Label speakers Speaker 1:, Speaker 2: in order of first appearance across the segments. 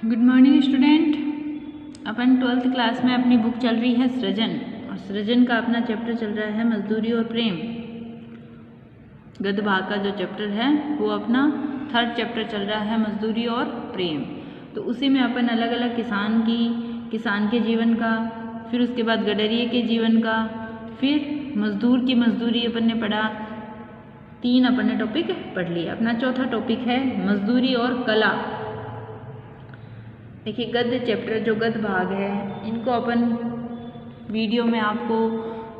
Speaker 1: Good morning student. अपन 12th class में अपनी बुक चल रही है सृजन, और सृजन का अपना चैप्टर चल रहा है मजदूरी और प्रेम। गद्य भाग का जो चैप्टर है वो अपना 3rd चैप्टर चल रहा है मजदूरी और प्रेम। तो उसी में अपन अलग अलग किसान के जीवन का, फिर उसके बाद गडरिये के जीवन का, फिर मजदूर की मजदूरी अपन ने पढ़ा। 3 अपन ने टॉपिक पढ़ लिया। अपना चौथा टॉपिक है मजदूरी और कला। देखिए गद्य चैप्टर जो गद्य भाग है इनको अपन वीडियो में आपको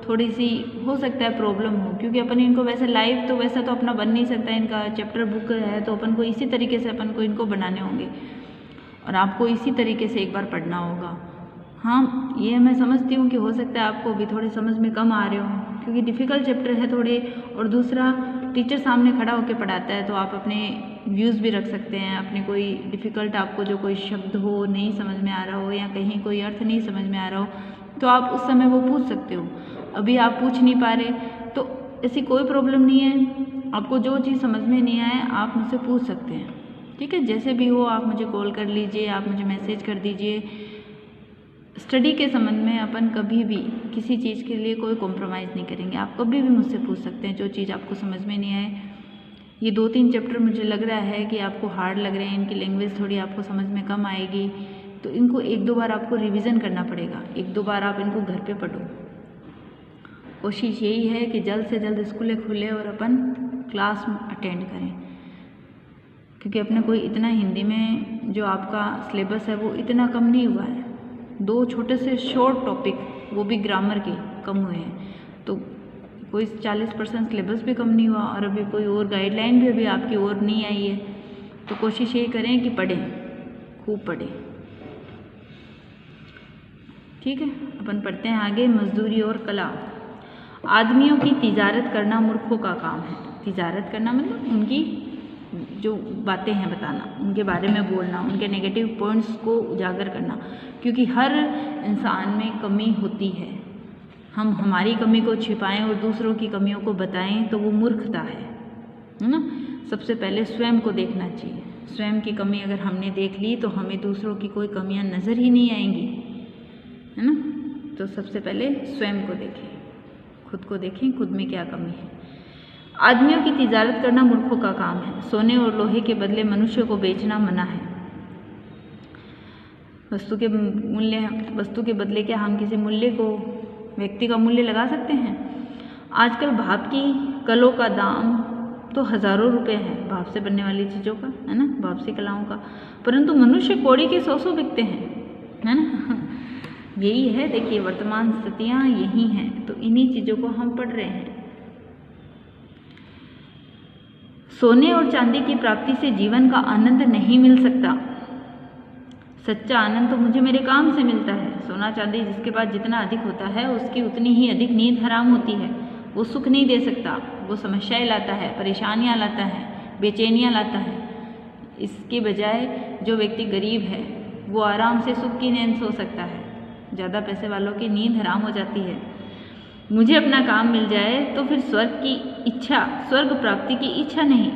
Speaker 1: थोड़ी सी हो सकता है प्रॉब्लम हो, क्योंकि अपन इनको वैसे लाइव तो वैसा तो अपना बन नहीं सकता। इनका चैप्टर बुक है तो अपन को इसी तरीके से अपन को इनको बनाने होंगे और आपको इसी तरीके से एक बार पढ़ना होगा। हाँ, ये मैं समझती हूँ कि हो सकता है आपको भी थोड़े समझ में कम आ रहे हो, क्योंकि डिफ़िकल्ट चैप्टर है थोड़े, और दूसरा टीचर सामने खड़ा होकर पढ़ाता है तो आप अपने व्यूज़ भी रख सकते हैं। अपने कोई डिफ़िकल्ट आपको जो कोई शब्द हो नहीं समझ में आ रहा हो या कहीं कोई अर्थ नहीं समझ में आ रहा हो तो आप उस समय वो पूछ सकते हो। अभी आप पूछ नहीं पा रहे तो ऐसी कोई प्रॉब्लम नहीं है। आपको जो चीज़ समझ में नहीं आए आप मुझसे पूछ सकते हैं, ठीक है। जैसे भी हो आप मुझे कॉल कर लीजिए, आप मुझे मैसेज कर दीजिए। स्टडी के संबंध में अपन कभी भी किसी चीज़ के लिए कोई कॉम्प्रोमाइज़ नहीं करेंगे। आप कभी भी मुझसे पूछ सकते हैं जो चीज़ आपको समझ में नहीं आए। ये 2-3 चैप्टर मुझे लग रहा है कि आपको हार्ड लग रहे हैं, इनकी लैंग्वेज थोड़ी आपको समझ में कम आएगी, तो इनको 1-2 बार आपको रिवीजन करना पड़ेगा। 1-2 बार आप इनको घर पे पढ़ो। कोशिश यही है कि जल्द से जल्द स्कूलें खुले और अपन क्लास अटेंड करें, क्योंकि अपने कोई इतना हिंदी में जो आपका सिलेबस है वो इतना कम नहीं हुआ है। 2 छोटे से शॉर्ट टॉपिक, वो भी ग्रामर के, कम हुए हैं, तो कोई 40% सिलेबस भी कम नहीं हुआ और अभी कोई और गाइडलाइन भी अभी आपकी और नहीं आई है। तो कोशिश यही करें कि पढ़ें, खूब पढ़ें, ठीक है। अपन पढ़ते हैं आगे। मजदूरी और कला। आदमियों की तिजारत करना मूर्खों का काम है। तिजारत करना मतलब उनकी जो बातें हैं बताना, उनके बारे में बोलना, उनके नेगेटिव पॉइंट्स को उजागर करना, क्योंकि हर इंसान में कमी होती है। हम हमारी कमी को छिपाएं और दूसरों की कमियों को बताएं तो वो मूर्खता है ना। सबसे पहले स्वयं को देखना चाहिए। स्वयं की कमी अगर हमने देख ली तो हमें दूसरों की कोई कमियां नज़र ही नहीं आएंगी, है ना। तो सबसे पहले स्वयं को देखें, खुद को देखें, खुद में क्या कमी है। आदमियों की तिजारत करना मूर्खों का काम है। सोने और लोहे के बदले मनुष्य को बेचना मना है। वस्तु के बदले क्या हम किसी मूल्य को, व्यक्ति का मूल्य लगा सकते हैं? आजकल भाप की कलों का दाम तो हज़ारों रुपए है, भाप से बनने वाली चीज़ों का, है ना, भाप से कलाओं का, परंतु मनुष्य कौड़ी के 100 बिकते हैं, है ना। यही है, देखिए वर्तमान स्थितियाँ यही हैं, तो इन्हीं चीज़ों को हम पढ़ रहे हैं। सोने और चांदी की प्राप्ति से जीवन का आनंद नहीं मिल सकता। सच्चा आनंद तो मुझे मेरे काम से मिलता है। सोना चांदी जिसके पास जितना अधिक होता है उसकी उतनी ही अधिक नींद हराम होती है। वो सुख नहीं दे सकता, वो समस्याएं लाता है, परेशानियां लाता है, बेचैनियां लाता है। इसके बजाय जो व्यक्ति गरीब है वो आराम से सुख की नींद सो सकता है। ज़्यादा पैसे वालों की नींद हराम हो जाती है। मुझे अपना काम मिल जाए तो फिर स्वर्ग प्राप्ति की इच्छा नहीं,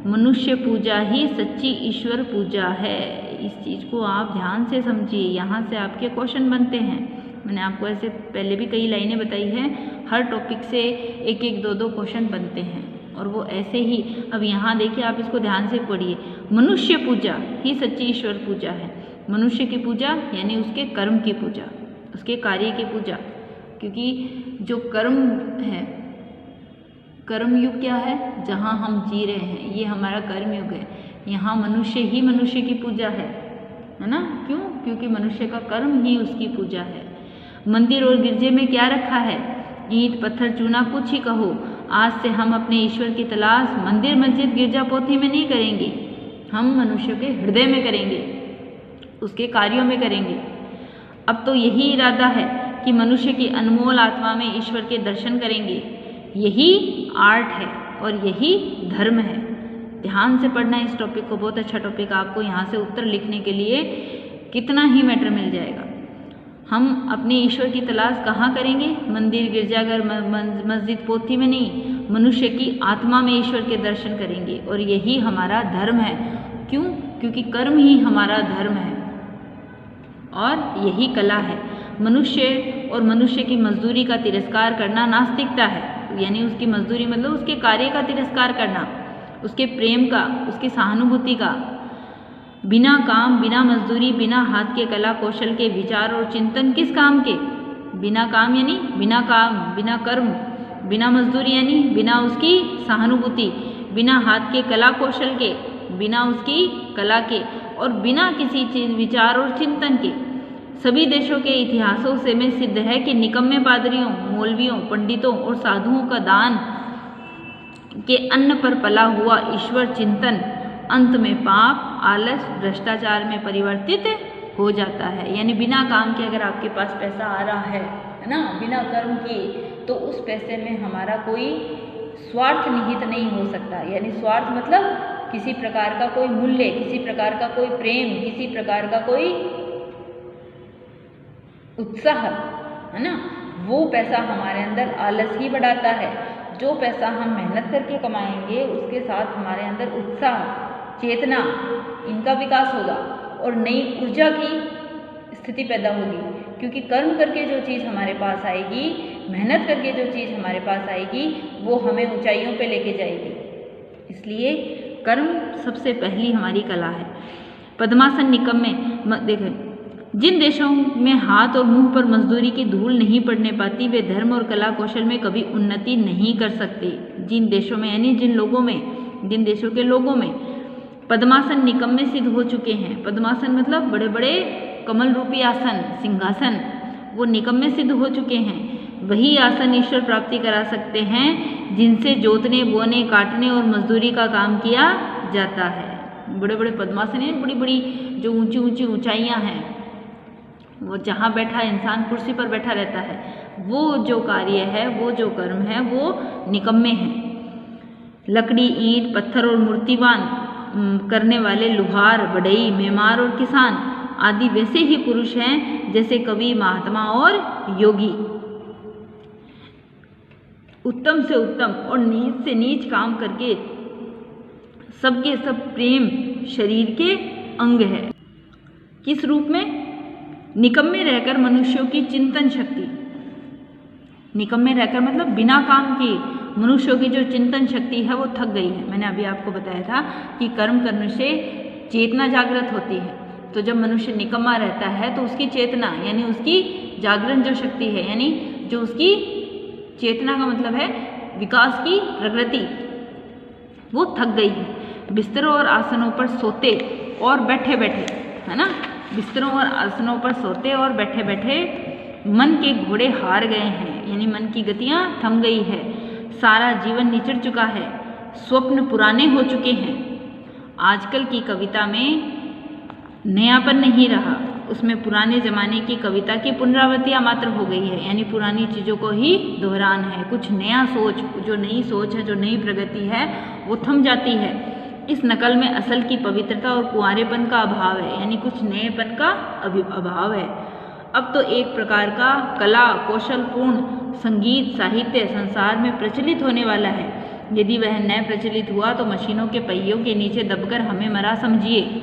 Speaker 1: मनुष्य पूजा ही सच्ची ईश्वर पूजा है। इस चीज़ को आप ध्यान से समझिए, यहाँ से आपके क्वेश्चन बनते हैं। मैंने आपको ऐसे पहले भी कई लाइनें बताई हैं, हर टॉपिक से 1-1, 2-2 क्वेश्चन बनते हैं, और वो ऐसे ही। अब यहाँ देखिए, आप इसको ध्यान से पढ़िए। मनुष्य पूजा ही सच्ची ईश्वर पूजा है। मनुष्य की पूजा यानी उसके कर्म की पूजा, उसके कार्य की पूजा, क्योंकि जो कर्म है, कर्म युग क्या है, जहाँ हम जी रहे हैं, ये हमारा कर्म युग है। यहाँ मनुष्य ही मनुष्य की पूजा है ना। क्यों? क्योंकि मनुष्य का कर्म ही उसकी पूजा है। मंदिर और गिरजे में क्या रखा है? ईंट पत्थर चूना कुछ ही कहो, आज से हम अपने ईश्वर की तलाश मंदिर मस्जिद गिरजा पोथी में नहीं करेंगे, हम मनुष्य के हृदय में करेंगे, उसके कार्यों में करेंगे। अब तो यही इरादा है कि मनुष्य की अनमोल आत्मा में ईश्वर के दर्शन करेंगे। यही आर्ट है और यही धर्म है। ध्यान से पढ़ना इस टॉपिक को, बहुत अच्छा टॉपिक। आपको यहाँ से उत्तर लिखने के लिए कितना ही मैटर मिल जाएगा। हम अपने ईश्वर की तलाश कहाँ करेंगे? मंदिर गिरजाघर मस्जिद पोथी में नहीं, मनुष्य की आत्मा में ईश्वर के दर्शन करेंगे, और यही हमारा धर्म है। क्यों? क्योंकि कर्म ही हमारा धर्म है। और यही कला है। मनुष्य और मनुष्य की मजदूरी का तिरस्कार करना नास्तिकता है, यानी उसकी मजदूरी मतलब उसके कार्य का तिरस्कार करना, उसके प्रेम का, उसकी सहानुभूति का। बिना काम, बिना मजदूरी, बिना हाथ के कला कौशल के विचार और चिंतन किस काम के? बिना काम यानी बिना काम, बिना कर्म, बिना मजदूरी यानी बिना उसकी सहानुभूति, बिना हाथ के कला कौशल के, बिना उसकी कला के, और बिना किसी चीज विचार और चिंतन के। सभी देशों के इतिहासों से में सिद्ध है कि निकम्मे पादरियों, मौलवियों, पंडितों और साधुओं का दान के अन्न पर पला हुआ ईश्वर चिंतन अंत में पाप, आलस, भ्रष्टाचार में परिवर्तित हो जाता है। यानी बिना काम के अगर आपके पास पैसा आ रहा है ना, बिना कर्म किए, तो उस पैसे में हमारा कोई स्वार्थ निहित नहीं हो सकता। यानी स्वार्थ मतलब किसी प्रकार का कोई मूल्य, किसी प्रकार का कोई प्रेम, किसी प्रकार का कोई उत्साह, है ना, वो पैसा हमारे अंदर आलस ही बढ़ाता है। जो पैसा हम मेहनत करके कमाएंगे उसके साथ हमारे अंदर उत्साह, चेतना, इनका विकास होगा और नई ऊर्जा की स्थिति पैदा होगी। क्योंकि कर्म करके जो चीज़ हमारे पास आएगी, मेहनत करके जो चीज़ हमारे पास आएगी, वो हमें ऊंचाइयों पे लेके जाएगी। इसलिए कर्म सबसे पहली हमारी कला है। पद्मासन निकम्मे, देखें, जिन देशों में हाथ और मुंह पर मजदूरी की धूल नहीं पड़ने पाती, वे धर्म और कला कौशल में कभी उन्नति नहीं कर सकते। जिन देशों में यानी जिन लोगों में, जिन देशों के लोगों में पद्मासन निकम्मे सिद्ध हो चुके हैं। पद्मासन मतलब बड़े बड़े कमल रूपी आसन, सिंहासन, वो निकम्मे सिद्ध हो चुके हैं। वही आसन ईश्वर प्राप्ति करा सकते हैं जिनसे जोतने, बोने, काटने और मजदूरी का काम किया जाता है। बड़े बड़े पद्मासन हैं, बड़ी बड़ी जो ऊंची ऊंची ऊंचाइयां हैं, वो जहाँ बैठा इंसान कुर्सी पर बैठा रहता है, वो जो कार्य है, वो जो कर्म है, वो निकम्मे हैं। लकड़ी, ईंट, पत्थर और मूर्तिवान करने वाले लुहार, बढ़ई, मेमार और किसान आदि वैसे ही पुरुष हैं जैसे कवि, महात्मा और योगी। उत्तम से उत्तम और नीच से नीच काम करके सबके सब प्रेम शरीर के अंग है। किस रूप में? निकम्मे रहकर मनुष्यों की चिंतन शक्ति, निकम्मे रहकर मतलब बिना काम के मनुष्यों की जो चिंतन शक्ति है वो थक गई है। मैंने अभी आपको बताया था कि कर्म करने से चेतना जागृत होती है। तो जब मनुष्य निकम्मा रहता है तो उसकी चेतना यानी उसकी जागरण जो शक्ति है, यानी जो उसकी चेतना का मतलब है विकास की प्रगति, वो थक गई है। बिस्तरों और आसनों पर सोते और बैठे बैठे, है ना, बिस्तरों और आसनों पर सोते और बैठे बैठे मन के घोड़े हार गए हैं, यानी मन की गतियां थम गई है। सारा जीवन निचर चुका है, स्वप्न पुराने हो चुके हैं। आजकल की कविता में नयापन नहीं रहा, उसमें पुराने जमाने की कविता की पुनरावृत्तियां मात्र हो गई है, यानी पुरानी चीज़ों को ही दोहरान है। कुछ नया सोच, जो नई सोच है, जो नई प्रगति है, वो थम जाती है। इस नकल में असल की पवित्रता और कुंवारेपन का अभाव है, यानी कुछ नएपन का अभाव है। अब तो एक प्रकार का कला कौशलपूर्ण संगीत साहित्य संसार में प्रचलित होने वाला है। यदि वह न प्रचलित हुआ तो मशीनों के पहियों के नीचे दबकर हमें मरा समझिए।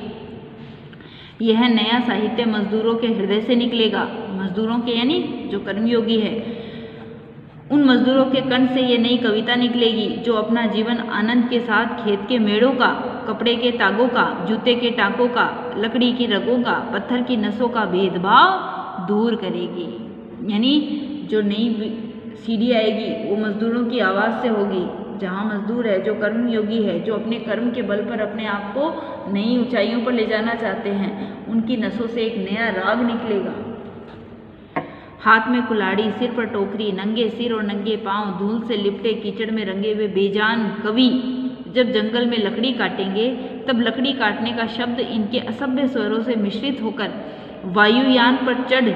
Speaker 1: यह नया साहित्य मजदूरों के हृदय से निकलेगा, मजदूरों के यानी जो कर्मयोगी है, उन मजदूरों के कंठ से ये नई कविता निकलेगी जो अपना जीवन आनंद के साथ खेत के मेड़ों का, कपड़े के तागों का, जूते के टाकों का, लकड़ी की रगों का, पत्थर की नसों का भेदभाव दूर करेगी। यानी जो नई सीढ़ी आएगी वो मजदूरों की आवाज़ से होगी। जहाँ मजदूर है, जो कर्मयोगी है, जो अपने कर्म के बल पर अपने आप को नई ऊंचाइयों पर ले जाना चाहते हैं, उनकी नसों से एक नया राग निकलेगा। हाथ में कुल्हाड़ी, सिर पर टोकरी, नंगे सिर और नंगे पांव, धूल से लिपटे कीचड़ में रंगे हुए बेजान कवि जब जंगल में लकड़ी काटेंगे, तब लकड़ी काटने का शब्द इनके असभ्य स्वरों से मिश्रित होकर वायुयान पर चढ़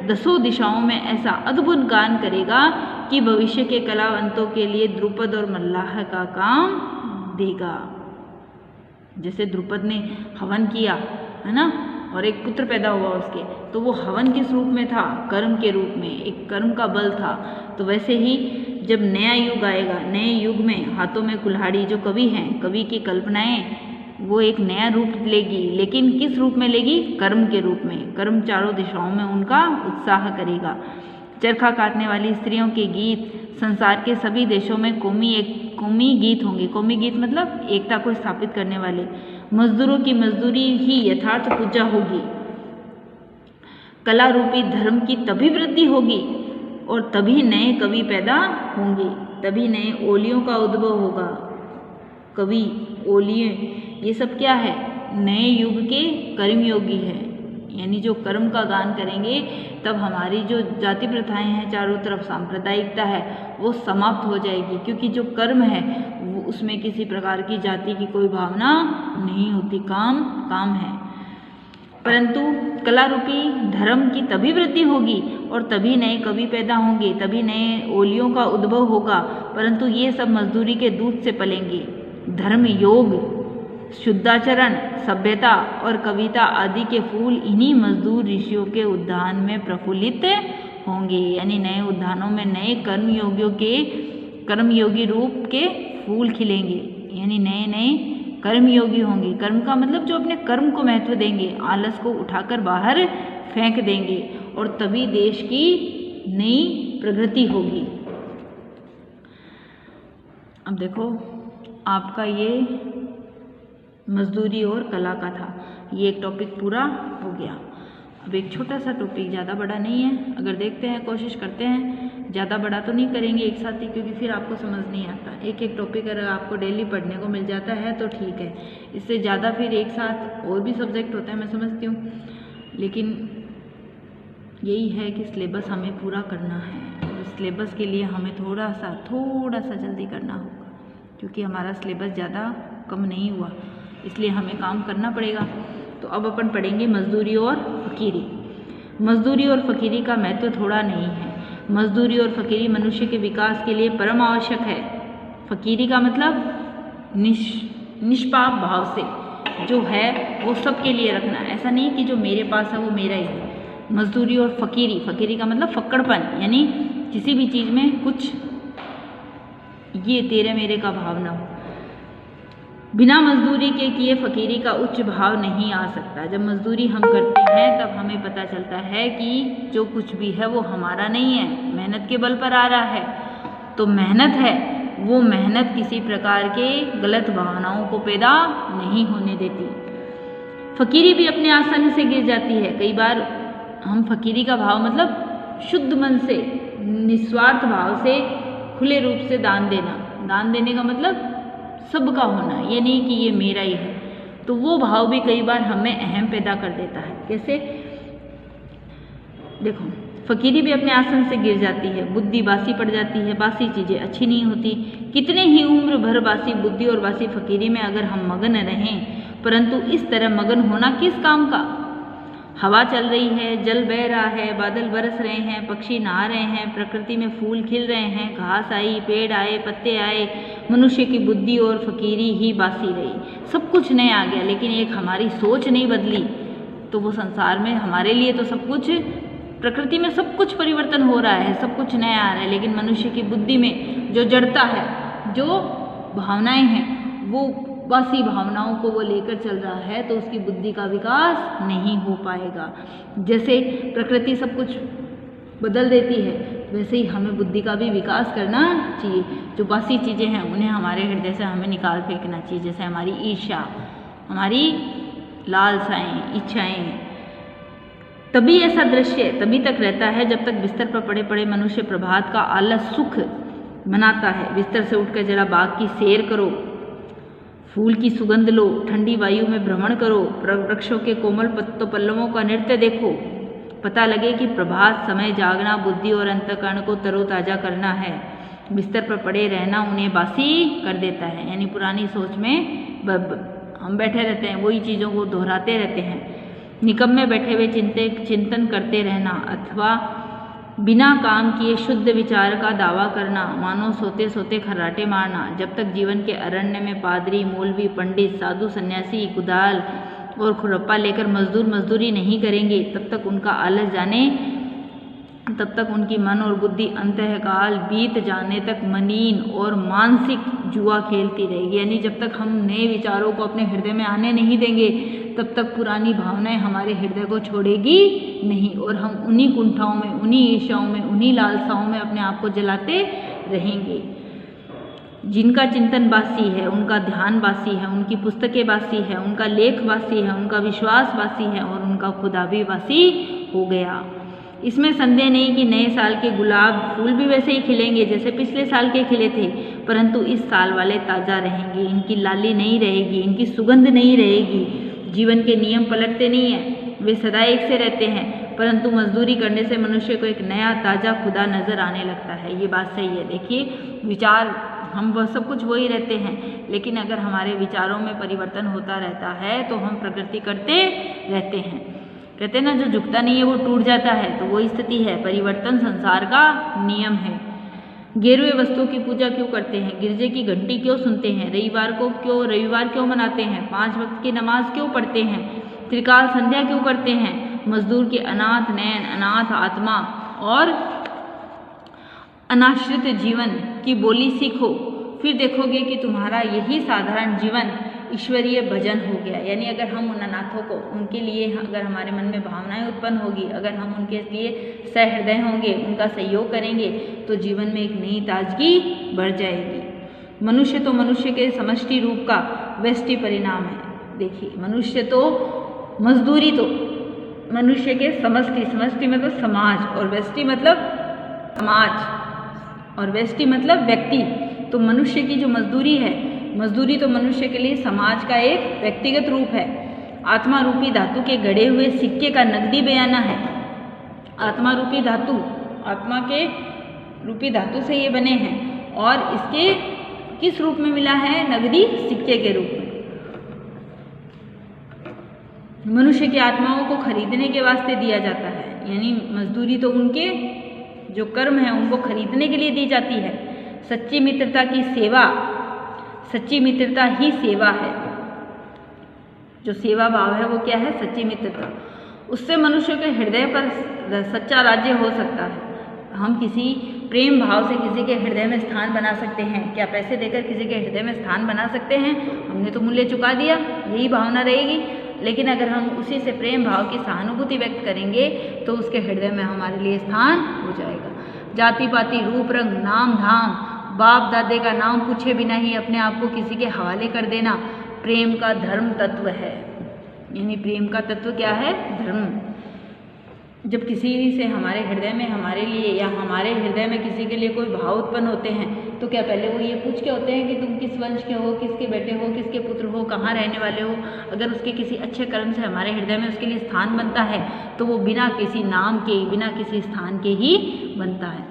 Speaker 1: दसों दिशाओं में ऐसा अद्भुत गान करेगा कि भविष्य के कलावंतों के लिए द्रुपद और मल्लाह का काम देगा। जैसे द्रुपद ने हवन किया, है ना, और एक पुत्र पैदा हुआ उसके, तो वो हवन किस रूप में था? कर्म के रूप में, एक कर्म का बल था। तो वैसे ही जब नया युग आएगा, नए युग में हाथों में कुल्हाड़ी, जो कवि हैं, कवि की कल्पनाएं वो एक नया रूप लेगी, लेकिन किस रूप में लेगी? कर्म के रूप में। कर्म चारों दिशाओं में उनका उत्साह करेगा। चरखा काटने वाली स्त्रियों के गीत संसार के सभी देशों में कौमी गीत होंगे। कौमी गीत मतलब एकता को स्थापित करने वाले। मजदूरों की मजदूरी ही यथार्थ पूजा होगी। कला रूपी धर्म की तभी वृद्धि होगी और तभी नए कवि पैदा होंगे, तभी नए ओलियों का उद्भव होगा। कवि, ओलिए, ये सब क्या है? नए युग के कर्मयोगी है, यानी जो कर्म का गान करेंगे तब हमारी जो जाति प्रथाएं हैं, चारों तरफ सांप्रदायिकता है, वो समाप्त हो जाएगी। क्योंकि जो कर्म है वो उसमें किसी प्रकार की जाति की कोई भावना नहीं होती, काम काम है। परंतु कला रूपी धर्म की तभी वृद्धि होगी और तभी नए कवि पैदा होंगे, तभी नए ओलियों का उद्भव होगा। परंतु ये सब मजदूरी के दूध से पलेंगे। धर्म, योग, शुद्धाचरण, सभ्यता और कविता आदि के फूल इन्हीं मजदूर ऋषियों के उद्यान में प्रफुल्लित होंगे। यानी नए उद्यानों में नए कर्मयोगी रूप के फूल खिलेंगे, यानी नए नए कर्मयोगी होंगे। कर्म का मतलब जो अपने कर्म को महत्व देंगे, आलस को उठाकर बाहर फेंक देंगे और तभी देश की नई प्रगति होगी। अब देखो, आपका ये मजदूरी और कला का था, ये एक टॉपिक पूरा हो गया। अब एक छोटा सा टॉपिक, ज़्यादा बड़ा नहीं है। अगर देखते हैं, कोशिश करते हैं, ज़्यादा बड़ा तो नहीं करेंगे एक साथ ही, क्योंकि फिर आपको समझ नहीं आता। एक एक टॉपिक अगर आपको डेली पढ़ने को मिल जाता है तो ठीक है, इससे ज़्यादा फिर एक साथ और भी सब्जेक्ट होता है, मैं समझती हूँ। लेकिन यही है कि सिलेबस हमें पूरा करना है और सिलेबस के लिए हमें थोड़ा सा जल्दी करना होगा, क्योंकि हमारा सिलेबस ज़्यादा कम नहीं हुआ, इसलिए हमें काम करना पड़ेगा। तो अब अपन पढ़ेंगे मजदूरी और फकीरी। मजदूरी और फकीरी का महत्व थोड़ा नहीं है। मजदूरी और फकीरी मनुष्य के विकास के लिए परम आवश्यक है। फकीरी का मतलब निष्पाप भाव से जो है वो सबके लिए रखना, ऐसा नहीं कि जो मेरे पास है वो मेरा ही है। मजदूरी और फकीरी का मतलब फक्कड़पन, यानी किसी भी चीज़ में कुछ ये तेरे मेरे का भाव ना हो। बिना मजदूरी के किए फकीरी का उच्च भाव नहीं आ सकता। जब मजदूरी हम करते हैं तब हमें पता चलता है कि जो कुछ भी है वो हमारा नहीं है, मेहनत के बल पर आ रहा है। तो मेहनत है, वो मेहनत किसी प्रकार के गलत भावनाओं को पैदा नहीं होने देती। फकीरी भी अपने आसानी से गिर जाती है। कई बार हम फकीरी का भाव मतलब शुद्ध मन से, निस्वार्थ भाव से, खुले रूप से दान देना। दान देने का मतलब सबका होना, ये नहीं कि ये मेरा ही है। तो वो भाव भी कई बार हमें अहम पैदा कर देता है। कैसे? देखो, फकीरी भी अपने आसन से गिर जाती है, बुद्धि बासी पड़ जाती है, बासी चीज़ें अच्छी नहीं होती। कितने ही उम्र भर बासी बुद्धि और बासी फकीरी में अगर हम मगन रहें, परंतु इस तरह मगन होना किस काम का? हवा चल रही है, जल बह रहा है, बादल बरस रहे हैं, पक्षी नहा रहे हैं, प्रकृति में फूल खिल रहे हैं, घास आई, पेड़ आए, पत्ते आए, मनुष्य की बुद्धि और फकीरी ही बासी रही। सब कुछ नया आ गया, लेकिन एक हमारी सोच नहीं बदली तो वो संसार में हमारे लिए तो सब कुछ, प्रकृति में सब कुछ परिवर्तन हो रहा है, सब कुछ नया आ रहा है, लेकिन मनुष्य की बुद्धि में जो जड़ता है, जो भावनाएं हैं, वो बासी भावनाओं को वो लेकर चल रहा है, तो उसकी बुद्धि का विकास नहीं हो पाएगा। जैसे प्रकृति सब कुछ बदल देती है, वैसे ही हमें बुद्धि का भी विकास करना चाहिए। जो बासी चीज़ें हैं उन्हें हमारे हृदय से हमें निकाल फेंकना चाहिए। जैसे हमारी ईर्ष्या, हमारी लालसाएं, इच्छाएं। तभी ऐसा दृश्य तभी तक रहता है जब तक बिस्तर पर पड़े पड़े मनुष्य प्रभात का आलस सुख मनाता है। बिस्तर से उठकर जरा बाग की सैर करो, फूल की सुगंध लो, ठंडी वायु में भ्रमण करो, वृक्षों के कोमल पत्तों पल्लवों का नृत्य देखो। पता लगे कि प्रभात समय जागना, बुद्धि और अंतःकरण को तरोताजा करना है। बिस्तर पर पड़े रहना उन्हें बासी कर देता है। यानी पुरानी सोच में हम बैठे रहते हैं, वही चीज़ों को दोहराते रहते हैं। निकम्मे बैठे हुए चिंतन करते रहना अथवा बिना काम किए शुद्ध विचार का दावा करना, मानो सोते सोते खर्राटे मारना। जब तक जीवन के अरण्य में पादरी, मौलवी, पंडित, साधु, सन्यासी, कुदाल और खुरप्पा लेकर मजदूरी नहीं करेंगे, तब तक उनका आलस जाने, तब तक उनकी मन और बुद्धि अंतःकाल बीत जाने तक मनीन और मानसिक जुआ खेलती रहेगी। यानी जब तक हम नए विचारों को अपने हृदय में आने नहीं देंगे, तब तक पुरानी भावनाएं हमारे हृदय को छोड़ेगी नहीं और हम उन्हीं कुंठाओं में, उन्हीं ईर्ष्याओं में, उन्हीं लालसाओं में अपने आप को जलाते रहेंगे। जिनका चिंतन बासी है, उनका ध्यान बासी है, उनकी पुस्तकें बासी है, उनका लेख बासी है, उनका विश्वास बासी है और उनका खुदा भी बासी हो गया। इसमें संदेह नहीं कि नए साल के गुलाब फूल भी वैसे ही खिलेंगे जैसे पिछले साल के खिले थे, परंतु इस साल वाले ताज़ा रहेंगे, इनकी लाली नहीं रहेगी, इनकी सुगंध नहीं रहेगी। जीवन के नियम पलटते नहीं हैं, वे सदा एक से रहते हैं, परंतु मजदूरी करने से मनुष्य को एक नया ताज़ा खुदा नज़र आने लगता है। ये बात सही है। देखिए, विचार हम वह सब कुछ वही रहते हैं, लेकिन अगर हमारे विचारों में परिवर्तन होता रहता है तो हम प्रगति करते रहते हैं। कहते हैं ना, जो झुकता नहीं है वो टूट जाता है, तो वही स्थिति है। परिवर्तन संसार का नियम है। गिरवे वस्तुओं की पूजा क्यों करते हैं? गिरजे की घंटी क्यों सुनते हैं? रविवार क्यों मनाते हैं? 5 वक्त की नमाज क्यों पढ़ते हैं? त्रिकाल संध्या क्यों करते हैं? मजदूर के अनाथ नयन, अनाथ आत्मा और अनाश्रित जीवन की बोली सीखो, फिर देखोगे कि तुम्हारा यही साधारण जीवन ईश्वरीय भजन हो गया। यानी अगर हम उन अनाथों को, उनके लिए अगर हमारे मन में भावनाएं उत्पन्न होगी, अगर हम उनके लिए सहृदय होंगे, उनका सहयोग करेंगे, तो जीवन में एक नई ताजगी बढ़ जाएगी। मनुष्य तो मनुष्य के समष्टि रूप का व्यष्टि परिणाम है। देखिए, मनुष्य तो मजदूरी तो मनुष्य के समष्टि मतलब समाज, और व्यष्टि मतलब समाज, और व्यष्टि मतलब व्यक्ति। तो मनुष्य की जो मजदूरी है, मजदूरी तो मनुष्य के लिए समाज का एक व्यक्तिगत रूप है। आत्मा रूपी धातु के गढ़े हुए सिक्के का नकदी बयाना है। आत्मा रूपी धातु, आत्मा के रूपी धातु से ये बने हैं, और इसके किस रूप में मिला है? नकदी सिक्के के रूप में। मनुष्य की आत्माओं को खरीदने के वास्ते दिया जाता है, यानी मजदूरी तो उनके जो कर्म है उनको खरीदने के लिए दी जाती है। सच्ची मित्रता की सेवा, सच्ची मित्रता ही सेवा है। जो सेवा भाव है वो क्या है? सच्ची मित्रता। उससे मनुष्य के हृदय पर सच्चा राज्य हो सकता है। हम किसी प्रेम भाव से किसी के हृदय में स्थान बना सकते हैं। क्या पैसे देकर किसी के हृदय में स्थान बना सकते हैं? हमने तो मूल्य चुका दिया, यही भावना रहेगी। लेकिन अगर हम उसी से प्रेम भाव की सहानुभूति व्यक्त करेंगे तो उसके हृदय में हमारे लिए स्थान हो जाएगा। जाति पाति, रूप रंग, नाम धाम, बाप दादे का नाम पूछे बिना ही अपने आप को किसी के हवाले कर देना प्रेम का धर्म तत्व है। यानी प्रेम का तत्व क्या है? धर्म। जब किसी से हमारे हृदय में हमारे लिए या हमारे हृदय में किसी के लिए कोई भाव उत्पन्न होते हैं तो क्या पहले वो ये पूछ के होते हैं कि तुम किस वंश के हो, किसके बेटे हो, किसके पुत्र हो, कहाँ रहने वाले हो? अगर उसके किसी अच्छे कर्म से हमारे हृदय में उसके लिए स्थान बनता है तो वो बिना किसी नाम के, बिना किसी स्थान के ही बनता है।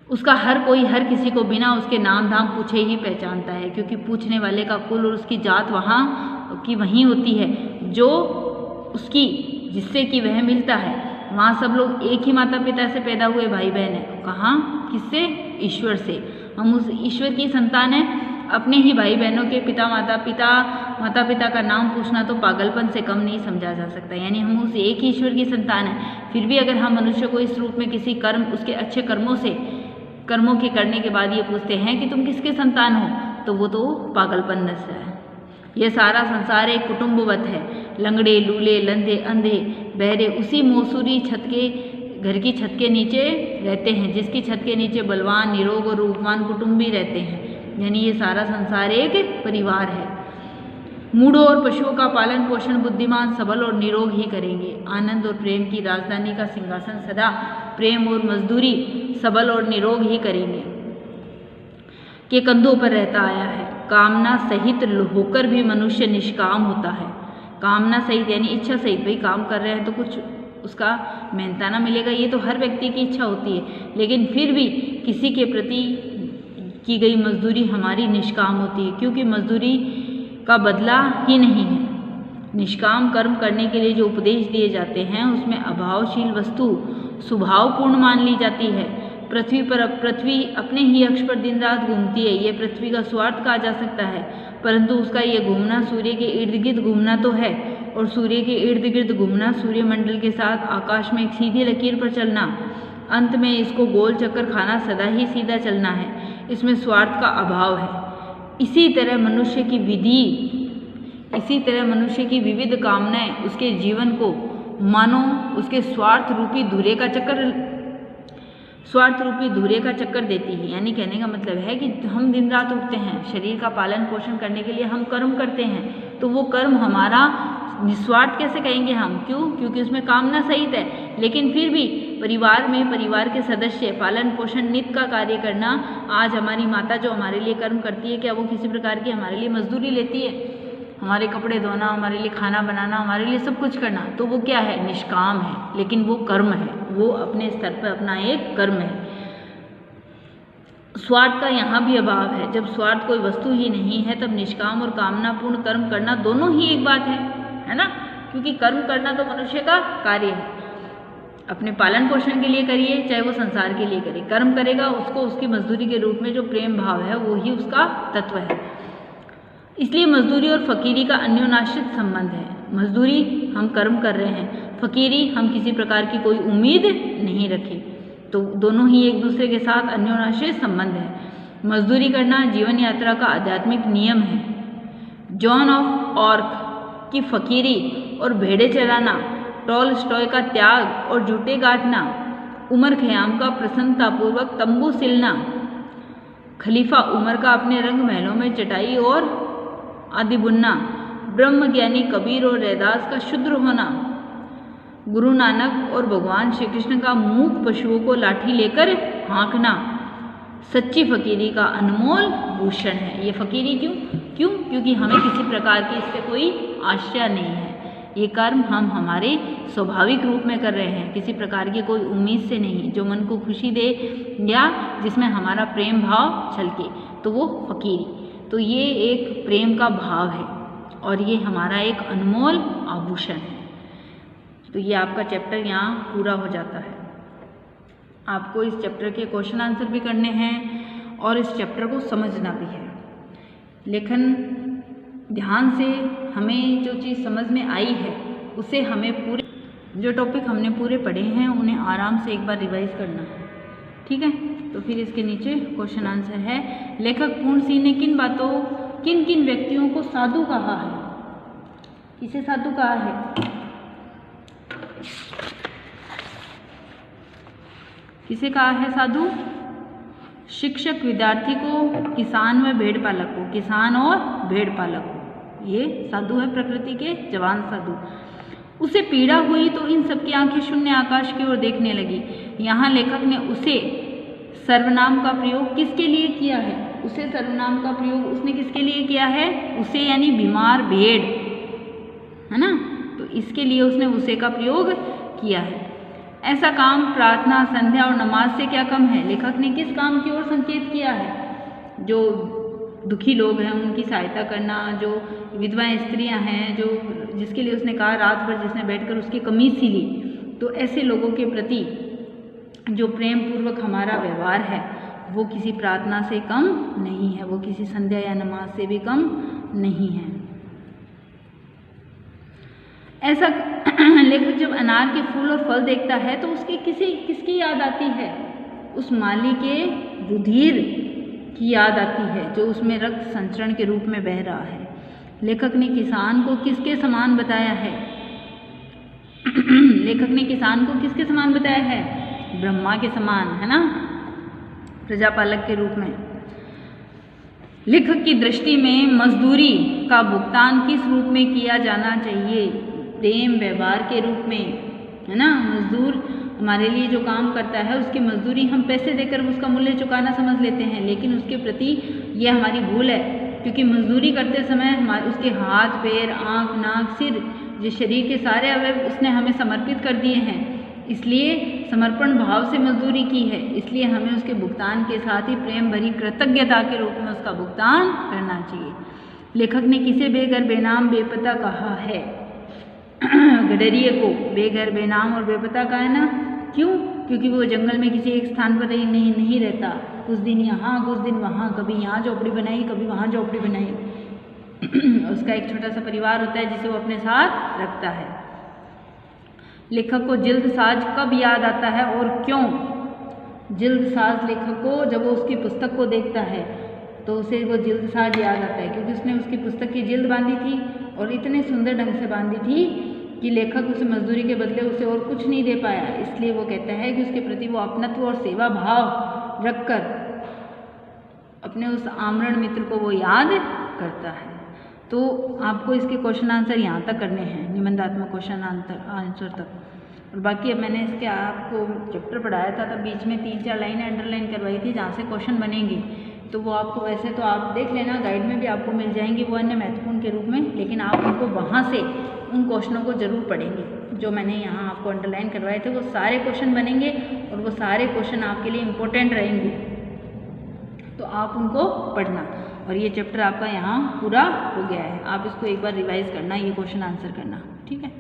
Speaker 1: उसका हर कोई हर किसी को बिना उसके नाम धाम पूछे ही पहचानता है, क्योंकि पूछने वाले का कुल और उसकी जात वहाँ की वहीं होती है जो उसकी, जिससे कि वह मिलता है। वहाँ सब लोग एक ही माता पिता से पैदा हुए भाई बहन हैं। कहाँ? किससे? ईश्वर से। हम उस ईश्वर की संतान हैं। अपने ही भाई बहनों के माता पिता का नाम पूछना तो पागलपन से कम नहीं समझा जा सकता। यानी हम उस एक ही ईश्वर की संतान हैं। फिर भी अगर हम मनुष्य को इस रूप में किसी कर्म, उसके अच्छे कर्मों के करने के बाद ये पूछते हैं कि तुम किसके संतान हो, तो वो तो पागलपन नशा है। यह सारा संसार एक कुटुंबवत है। लंगड़े, लूले, लंधे, अंधे, बहरे उसी मौसूरी घर की छत के नीचे रहते हैं, जिसकी छत के नीचे बलवान, निरोग और रूपवान कुटुंबी रहते हैं। यानी ये सारा संसार एक परिवार है। मूढ़ों और पशुओं का पालन पोषण बुद्धिमान, सबल और निरोग ही करेंगे। आनंद और प्रेम की राजधानी का सिंहासन सदा प्रेम और मजदूरी सबल और निरोग ही करेंगे के कंधों पर रहता आया है। कामना सहित होकर भी मनुष्य निष्काम होता है। कामना सहित यानी इच्छा सहित, भाई काम कर रहे हैं तो कुछ उसका मेहनताना मिलेगा, ये तो हर व्यक्ति की इच्छा होती है, लेकिन फिर भी किसी के प्रति की गई मजदूरी हमारी निष्काम होती है, क्योंकि मजदूरी का बदला ही नहीं है। निष्काम कर्म करने के लिए जो उपदेश दिए जाते हैं उसमें अभावशील वस्तु स्वभावपूर्ण मान ली जाती है। पृथ्वी अपने ही अक्ष पर दिन रात घूमती है। ये पृथ्वी का स्वार्थ कहा जा सकता है, परंतु उसका ये घूमना सूर्य के इर्द गिर्द घूमना तो है, और सूर्य के इर्द गिर्द घूमना, सूर्यमंडल के साथ आकाश में एक सीधी लकीर पर चलना, अंत में इसको गोल चक्कर खाना, सदा ही सीधा चलना है। इसमें स्वार्थ का अभाव है। इसी तरह मनुष्य की विधि इसी तरह मनुष्य की विविध कामनाएं उसके जीवन को मानो उसके स्वार्थ रूपी धुरे का चक्कर देती है। यानी कहने का मतलब है कि हम दिन रात उठते हैं, शरीर का पालन पोषण करने के लिए हम कर्म करते हैं, तो वो कर्म हमारा निस्वार्थ कैसे कहेंगे हम? क्यों? क्योंकि उसमें कामना सहित है। लेकिन फिर भी परिवार में परिवार के सदस्य पालन पोषण नित्य का कार्य करना, आज हमारी माता जो हमारे लिए कर्म करती है, क्या वो किसी प्रकार की हमारे लिए मजदूरी लेती है? हमारे कपड़े धोना, हमारे लिए खाना बनाना, हमारे लिए सब कुछ करना, तो वो क्या है? निष्काम है, लेकिन वो कर्म है, वो अपने स्तर पर अपना एक कर्म है। स्वार्थ का यहाँ भी अभाव है। जब स्वार्थ कोई वस्तु ही नहीं है, तब निष्काम और कामनापूर्ण कर्म करना दोनों ही एक बात है ना? क्योंकि कर्म करना तो मनुष्य का कार्य है, अपने पालन पोषण के लिए करिए, चाहे वो संसार के लिए करे। कर्म करेगा, उसको उसकी मजदूरी के रूप में जो प्रेम भाव है वो ही उसका तत्व है। इसलिए मजदूरी और फकीरी का अन्योनाश्रित संबंध है। मजदूरी हम कर्म कर रहे हैं, फकीरी हम किसी प्रकार की कोई उम्मीद नहीं रखे, तो दोनों ही एक दूसरे के साथ अन्योनाश्रित संबंध है। मजदूरी करना जीवन यात्रा का आध्यात्मिक नियम है। जॉन ऑफ आर्क की फकीरी और भेड़े चराना, टॉलस्टॉय का त्याग और जूते गांठना, उमर खयाम का प्रसन्नतापूर्वक तंबू सिलना, खलीफा उमर का अपने रंग महलों में चटाई और आदि बुनना, ब्रह्मज्ञानी कबीर और रैदास का शूद्र होना, गुरु नानक और भगवान श्री कृष्ण का मूक पशुओं को लाठी लेकर हाँकना सच्ची फकीरी का अनमोल भूषण है। ये फकीरी क्यों? क्योंकि हमें किसी प्रकार की इससे कोई आशा नहीं है। ये कर्म हम हमारे स्वाभाविक रूप में कर रहे हैं, किसी प्रकार की कोई उम्मीद से नहीं, जो मन को खुशी दे या जिसमें हमारा प्रेम भाव छलके, तो वो फकीरी। तो ये एक प्रेम का भाव है और ये हमारा एक अनमोल आभूषण है। तो ये आपका चैप्टर यहाँ पूरा हो जाता है। आपको इस चैप्टर के क्वेश्चन आंसर भी करने हैं और इस चैप्टर को समझना भी है। लेकिन ध्यान से हमें जो चीज़ समझ में आई है उसे हमें पूरे जो टॉपिक हमने पूरे पढ़े हैं उन्हें आराम से एक बार रिवाइज करना है, ठीक है? तो फिर इसके नीचे क्वेश्चन आंसर है, लेखक पूर्ण सिंह ने किन किन व्यक्तियों को साधु कहा है? किसे साधु कहा है? किसे कहा है साधु? शिक्षक विद्यार्थी को, किसान व भेड़ पालक को, किसान और भेड़ पालक को, ये साधु है प्रकृति के जवान साधु। उसे पीड़ा हुई तो इन सबकी आंखें शून्य आकाश की ओर देखने लगी। यहाँ लेखक ने उसे सर्वनाम का प्रयोग किसके लिए किया है? उसे सर्वनाम का प्रयोग उसने किसके लिए किया है? उसे यानी बीमार भेड़, है ना? तो इसके लिए उसने उसे का प्रयोग किया है। ऐसा काम प्रार्थना, संध्या और नमाज से क्या कम है? लेखक ने किस काम की ओर संकेत किया है? जो दुखी लोग हैं उनकी सहायता करना, जो विधवा स्त्रियां हैं, जो जिसके लिए उसने कहा रात भर जिसने बैठकर उसकी कमीज सिली, तो ऐसे लोगों के प्रति जो प्रेम पूर्वक हमारा व्यवहार है वो किसी प्रार्थना से कम नहीं है, वो किसी संध्या या नमाज से भी कम नहीं है। ऐसा लेखक जब अनार के फूल और फल देखता है तो उसके किसकी याद आती है? उस माली के रुधिर की याद आती है जो उसमें रक्त संचरण के रूप में बह रहा है। लेखक ने किसान को किसके समान बताया है? लेखक ने किसान को किसके समान बताया है? ब्रह्मा के समान, है ना? प्रजापालक के रूप में। लेखक की दृष्टि में मजदूरी का भुगतान किस रूप में किया जाना चाहिए? प्रेम व्यवहार के रूप में, है ना? मजदूर हमारे लिए जो काम करता है उसकी मजदूरी हम पैसे देकर उसका मूल्य चुकाना समझ लेते हैं, लेकिन उसके प्रति ये हमारी भूल है, क्योंकि मजदूरी करते समय हमारे उसके हाथ, पैर, आँख, नाक, सिर, जिस शरीर के सारे अवयव उसने हमें समर्पित कर दिए हैं, इसलिए समर्पण भाव से मजदूरी की है, इसलिए हमें उसके भुगतान के साथ ही प्रेम भरी कृतज्ञता के रूप में उसका भुगतान करना चाहिए। लेखक ने किसे बेघर बेनाम बेपता कहा है? गडरिये को बेघर बेनाम और बेपता कहा है ना? क्यों? क्योंकि वो जंगल में किसी एक स्थान पर नहीं रहता, कुछ दिन यहाँ कुछ दिन वहाँ, कभी यहाँ झोपड़ी बनाई कभी वहाँ झोपड़ी बनाई। उसका एक छोटा सा परिवार होता है जिसे वो अपने साथ रखता है। लेखक को जिल्दसाज कब याद आता है और क्यों? जिल्दसाज लेखक को जब वो उसकी पुस्तक को देखता है तो उसे वो जिल्दसाज याद आता है, क्योंकि उसने उसकी पुस्तक की जिल्द बांधी थी और इतने सुंदर ढंग से बांधी थी कि लेखक उस मजदूरी के बदले उसे और कुछ नहीं दे पाया। इसलिए वो कहता है कि उसके प्रति वो अपनत्व और सेवा भाव रखकर अपने उस आमरण मित्र को वो याद करता है। तो आपको इसके क्वेश्चन आंसर यहाँ तक करने हैं, निबंधात्मक क्वेश्चन आंसर तक। और बाकी अब मैंने इसके आपको चैप्टर पढ़ाया था तब बीच में 3-4 लाइनें अंडरलाइन करवाई थी जहाँ से क्वेश्चन बनेंगे। तो वो आपको वैसे तो आप देख लेना, गाइड में भी आपको मिल जाएंगी वो अन्य महत्वपूर्ण के रूप में, लेकिन आप उनको वहाँ से उन क्वेश्चनों को जरूर पढ़ेंगे जो मैंने यहाँ आपको अंडरलाइन करवाए थे। वो सारे क्वेश्चन बनेंगे और वो सारे क्वेश्चन आपके लिए इम्पोर्टेंट रहेंगे, तो आप उनको पढ़ना। और ये चैप्टर आपका यहाँ पूरा हो गया है। आप इसको एक बार रिवाइज करना, ये क्वेश्चन आंसर करना, ठीक है।